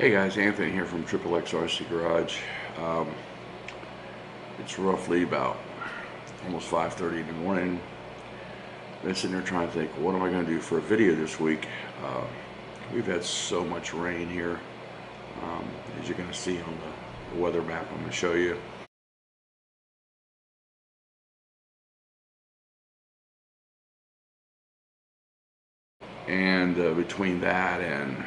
Hey guys, Anthony here from TRXXAS RC Garage. It's roughly about almost 5:30 in the morning. I'm sitting there trying to think, what am I going to do for a video this week? We've had so much rain here, as you're going to see on the weather map I'm going to show you. And between that and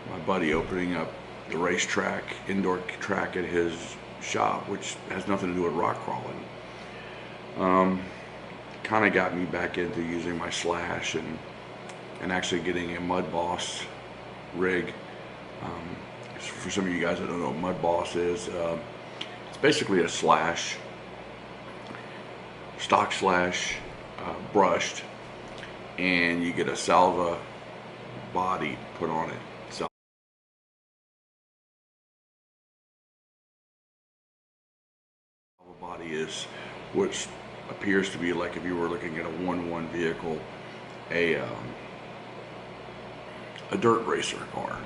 my buddy opening up the racetrack, indoor track at his shop, which has nothing to do with rock crawling, kind of got me back into using my slash and actually getting a Mud Boss rig. For some of you guys that don't know what Mud Boss is, it's basically a slash, stock slash, brushed, and you get a salva body put on it. Body is what appears to be like, if you were looking at a 1-1 vehicle, a dirt racer car.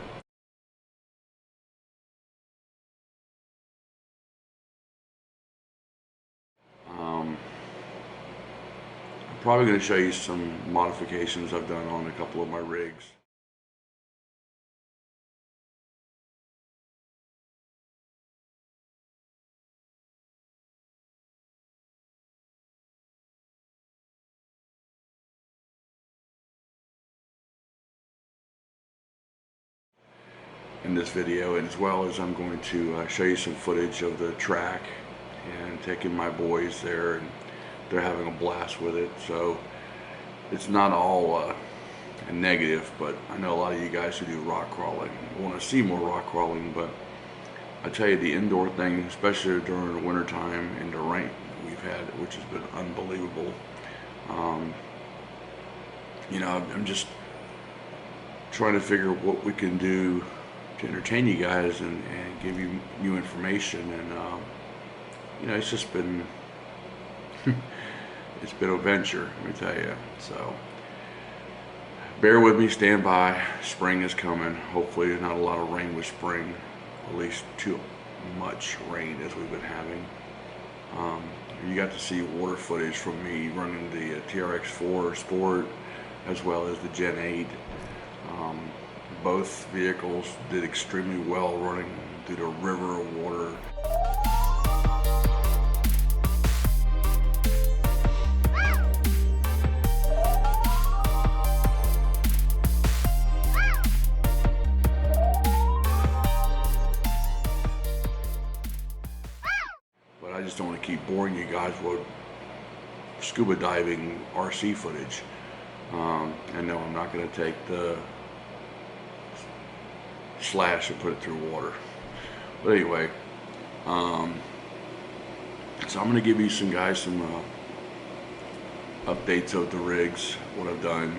I'm probably going to show you some modifications I've done on a couple of my rigs. In this video, and as well as I'm going to show you some footage of the track and taking my boys there, and they're having a blast with it. So it's not all a negative, but I know a lot of you guys who do rock crawling want to see more rock crawling. But I tell you, the indoor thing, especially during the winter time and the rain we've had, which has been unbelievable, you know, I'm just trying to figure what we can do to entertain you guys and give you new information. And you know, it's just been it's been a venture, let me tell you. So bear with me, stand by. Spring is coming. Hopefully not a lot of rain with spring, at least too much rain as we've been having. You got to see water footage from me running the TRX4 Sport as well as the GEN8. Both vehicles did extremely well running through the river of water. But I just don't want to keep boring you guys with scuba diving RC footage. And no, I'm not going to take the slash and put it through water. But anyway, so I'm going to give you some updates of the rigs, what I've done,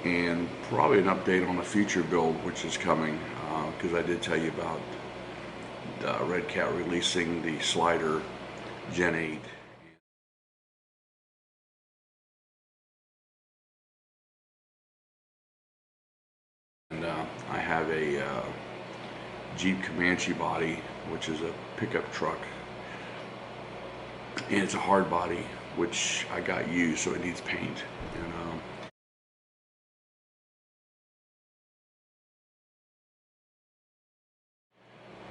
and probably an update on a future build which is coming, because I did tell you about REDCAT releasing the slider GEN8. And I have a Jeep COMANCHE body, which is a pickup truck, and it's a hard body, which I got used, so it needs paint.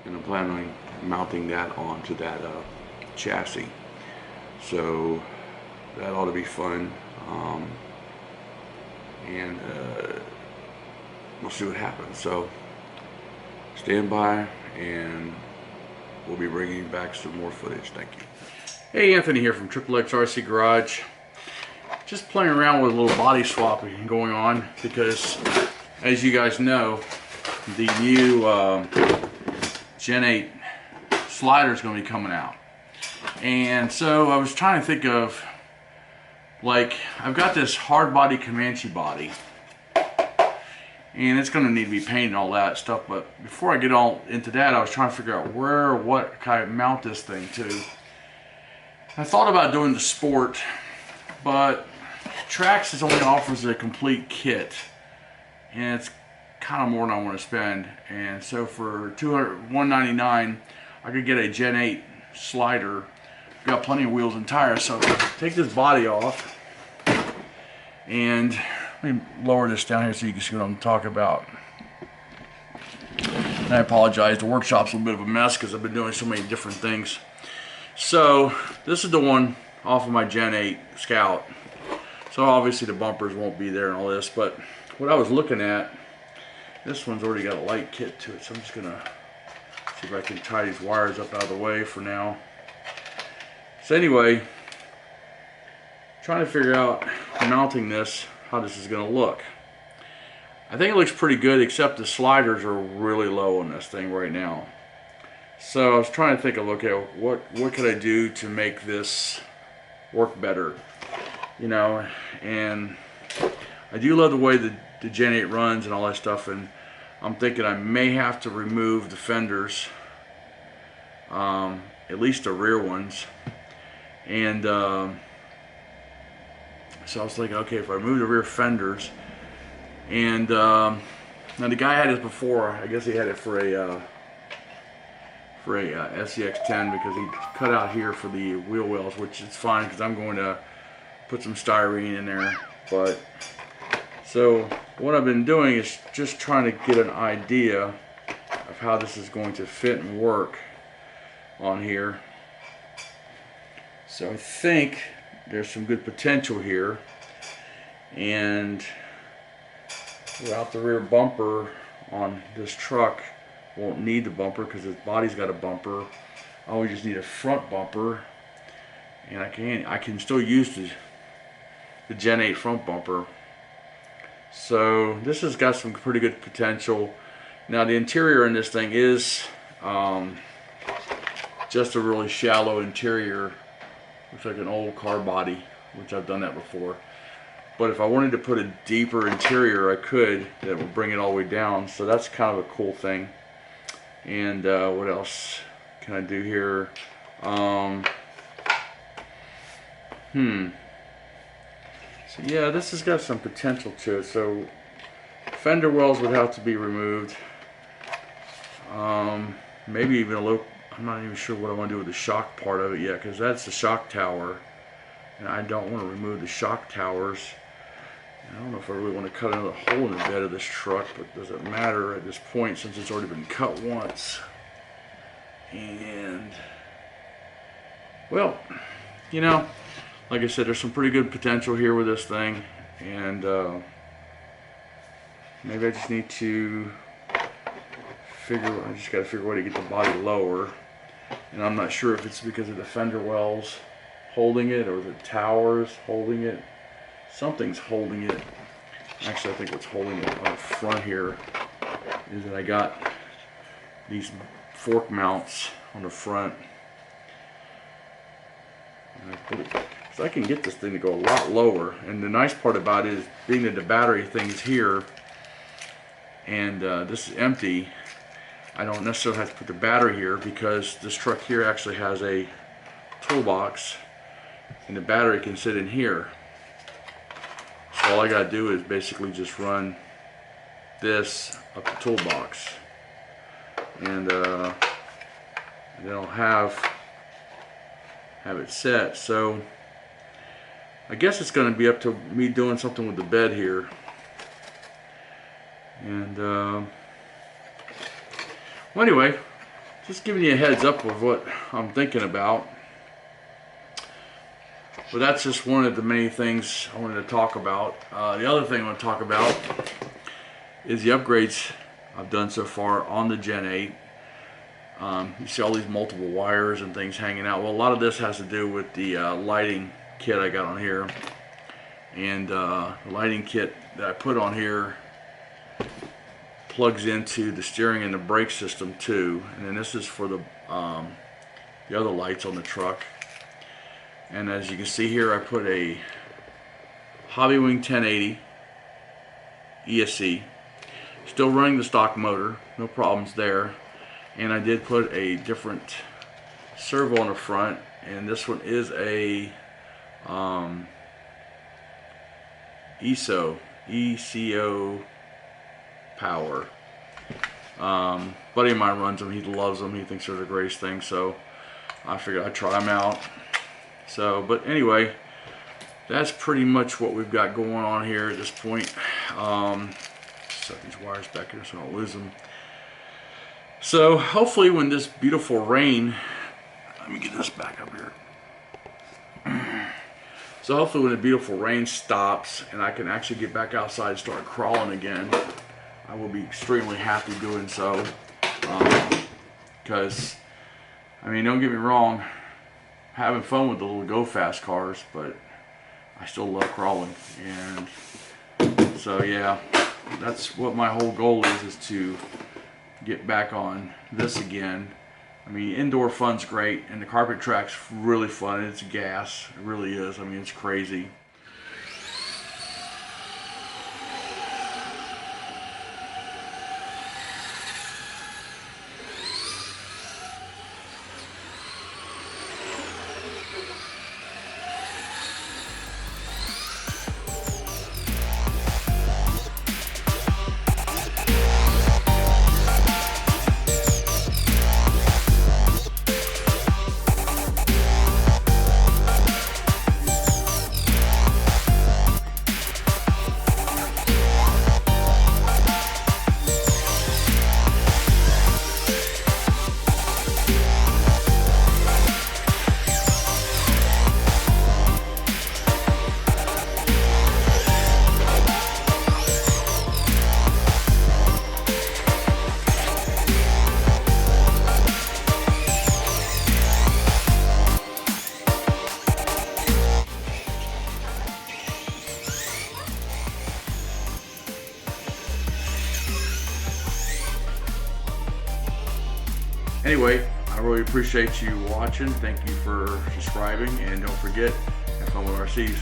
And I'm planning on mounting that onto that chassis, so that ought to be fun. And we'll see what happens. So stand by, and we'll be bringing back some more footage. Thank you. Hey, Anthony here from TRXXAS RC Garage. Just playing around with a little body swapping going on, because as you guys know, the new GEN8 slider is going to be coming out. And so I was trying to think of, like, I've got this hard body COMANCHE body, and it's going to need to be painted and all that stuff. But before I get all into that, I was trying to figure out where or what can I mount this thing to. I thought about doing the Sport, but TRAXXAS only offers a complete kit, and it's kind of more than I want to spend. And so for $199, I could get a Gen 8 slider. Got plenty of wheels and tires. So take this body off, and let me lower this down here so you can see what I'm talking about. And I apologize, the workshop's a little bit of a mess because I've been doing so many different things. So this is the one off of my Gen 8 Scout. So obviously the bumpers won't be there and all this, but what I was looking at, this one's already got a light kit to it, so I'm just gonna see if I can tie these wires up out of the way for now. So anyway, trying to figure out mounting this, how this is gonna look. I think it looks pretty good, except the sliders are really low on this thing right now. So I was trying to think of, okay, what could I do to make this work better? You know, and I do love the way the Gen 8 runs and all that stuff, and I'm thinking I may have to remove the fenders, at least the rear ones. And so I was thinking, okay, if I remove the rear fenders, and now the guy had this before. I guess he had it for a SCX10 because he cut out here for the wheel wells, which is fine because I'm going to put some styrene in there. But so what I've been doing is just trying to get an idea of how this is going to fit and work on here. So I think there's some good potential here, and without the rear bumper on this truck, won't need the bumper because its body's got a bumper. I only just need a front bumper, and I can still use the Gen 8 front bumper. So this has got some pretty good potential. Now the interior in this thing is just a really shallow interior. Looks like an old car body, which I've done that before. But if I wanted to put a deeper interior, I could. That would bring it all the way down. So that's kind of a cool thing. And what else can I do here? So yeah, this has got some potential to it. So fender wells would have to be removed. Maybe even a little. I'm not even sure what I want to do with the shock part of it yet, because that's the shock tower, and I don't want to remove the shock towers. I don't know if I really want to cut another hole in the bed of this truck, but does it matter at this point since it's already been cut once? And well, you know, like I said, there's some pretty good potential here with this thing, and maybe I just need to I just got to figure out a way to get the body lower. And I'm not sure if it's because of the fender wells holding it or the towers holding it. Something's holding it. Actually, I think what's holding it on the front here is that I got these fork mounts on the front. So I can get this thing to go a lot lower. And the nice part about it is, being that the battery thing's here and this is empty, I don't necessarily have to put the battery here, because this truck here actually has a toolbox and the battery can sit in here. So all I gotta do is basically just run this up the toolbox, and then I'll have it set. So I guess it's gonna be up to me doing something with the bed here. And well, anyway, just giving you a heads up of what I'm thinking about. But that's just one of the many things I wanted to talk about. The other thing I want to talk about is the upgrades I've done so far on the Gen 8. You see all these multiple wires and things hanging out. Well, a lot of this has to do with the lighting kit I got on here. And the lighting kit that I put on here plugs into the steering and the brake system too, and then this is for the other lights on the truck. And as you can see here, I put a Hobbywing 1080 ESC, still running the stock motor, no problems there. And I did put a different servo on the front, and this one is a ECO power. Buddy of mine runs them. He loves them. He thinks they're the greatest thing. So I figured I'd try them out. So, but anyway, that's pretty much what we've got going on here at this point. Set these wires back here so I don't lose them. So hopefully when this beautiful rain, let me get this back up here. So hopefully when the beautiful rain stops and I can actually get back outside and start crawling again, I will be extremely happy doing so. Because, I mean, don't get me wrong, having fun with the little go fast cars, but I still love crawling. And so yeah, that's what my whole goal is to get back on this again. I mean, indoor fun's great, and the carpet track's really fun. It's gas, it really is. I mean, it's crazy. Anyway, I really appreciate you watching. Thank you for subscribing, and don't forget, have fun with RCs.